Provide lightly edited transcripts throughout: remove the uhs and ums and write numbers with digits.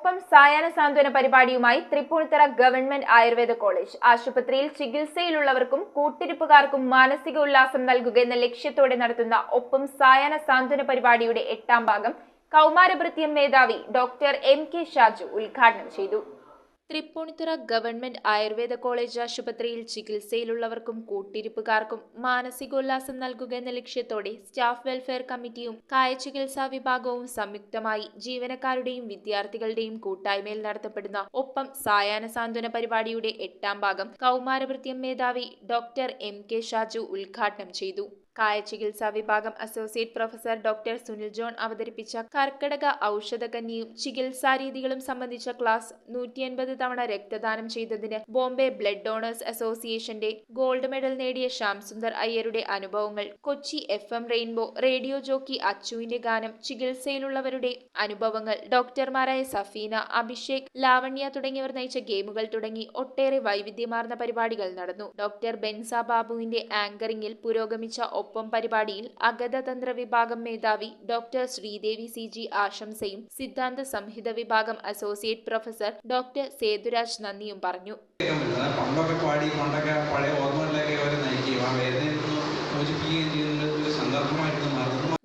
ഒപ്പം സായാഹ്ന സാന്ത്വന പരിപാടിയുമായി തൃപ്പൂണിത്തുറ ഗവൺമെന്റ് ആയുർവേദ കോളേജ് ആശുപത്രിയിൽ ചികിത്സയിലുള്ളവർക്കും കൂട്ടിരിപ്പുകാർക്കും മാനസിക ഉല്ലാസം നൽകുക എന്ന ലക്ഷ്യത്തോടെ നടത്തുന്ന ഒപ്പം സായാഹ്ന സാന്ത്വന പരിപാടിയുടെ 8ാം ഭാഗം കൗമാരഭൃത്യം മേധാവി ഡോക്ടർ MK ഷാജു ഉദ്ഘാടനം ചെയ്തു. തൃപ്പൂണിത്തുറ ഗവൺമെന്റ് ആയുർവേദ കോളേജ് ആശുപത്രിയിൽ ചികിത്സയിലുള്ളവർക്കും കൂട്ടിരിപ്പുകാർക്കും മാനസികോല്ലാസം നൽകുക എന്ന ലക്ഷ്യത്തോടെ സ്റ്റാഫ് വെൽഫെയർ കമ്മിറ്റിയും കായചികിത്സാ വിഭാഗവും സംയുക്തമായി ജീവനക്കാരുടെയും വിദ്യാർത്ഥികളുടെയും കൂട്ടായ്മയിൽ നടത്തപ്പെടുന്ന ഒപ്പം സായാഹ്ന സാന്ത്വന പരിപാടിയുടെ 8ാം ഭാഗം കൗമാരഭൃത്യം മേധാവി ഡോക്ടർ MK ഷാജു ഉദ്ഘാടനം ചെയ്തു. കായചികിത്സാ വിഭാഗം associate professor doctor Sunil John അവതരിപ്പിച്ച കർക്കിടക ഔഷധകന്യയും ചികിത്സാരീതികളും സംബന്ധിച്ച ക്ലാസ് 180 തവണ രക്തദാനം ചെയ്തതിന് ബോംബെ ബ്ലഡ് ഡോണേഴ്സ് അസോസിയേഷന്റെ ഗോൾഡ് മെഡൽ നേടിയ ശ്യാംസുന്ദർ അയ്യരുടെ അനുഭവങ്ങൾ, Kochi FM rainbow radio jockey അച്ചുവിന്റെ ഗാനം, ചികിത്സയിലുള്ളവരുടെ അനുഭവങ്ങൾ, ഡോക്ടർമാരായ സഫീന, അഭിഷേക്, ലാവണ്യ തുടങ്ങിയവർ നയിച്ച ഗെയിമുകൾ തുടങ്ങി ഒട്ടേറെ വൈവിധ്യമാർന്ന പരിപാടികൾ നടന്നു. ഡോക്ടർ ബെൻസ ബാബുവിന്റെ ആങ്കറിംഗിൽ പുരോഗമിച്ച ഒപ്പം പരിപാടിയിൽ അഗതതന്ത്ര വിഭാഗം മേധാവി ഡോക്ടർ ശ്രീദേവി CG ആശംസയും സിദ്ധാന്ത സംഹിത വിഭാഗം അസോസിയേറ്റ് പ്രൊഫസർ ഡോക്ടർ സേതുരാജ് നന്ദിയും പറഞ്ഞു.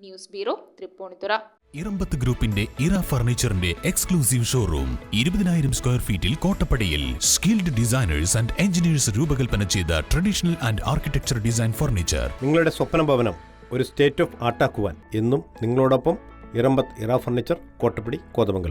News bureau, Tripunithura. ഇറമ്പത്ത് ഗ്രൂപ്പിന്റെ ഇറ ഫർണിച്ചറിന്റെ എക്സ്ക്ലൂസീവ് ഷോറൂം 20,000 സ്ക്വയർ ഫീറ്റിൽ കോട്ടപ്പടിയിൽ. സ്കിൽഡ് ഡിസൈനേഴ്സ് ആൻഡ് എഞ്ചിനീയേഴ്സ് രൂപകൽപ്പന ചെയ്ത traditional and architecture design furniture. നിങ്ങളുടെ സ്വപ്ന ഭവനം ഒരു സ്റ്റേറ്റ് ഓഫ് ആർട്ടാക്കുവാൻ എന്നും നിങ്ങളോടൊപ്പം ഇറമ്പത്ത് ഇറ ഫർണിച്ചർ, കോട്ടപ്പടി, കോതമംഗലം.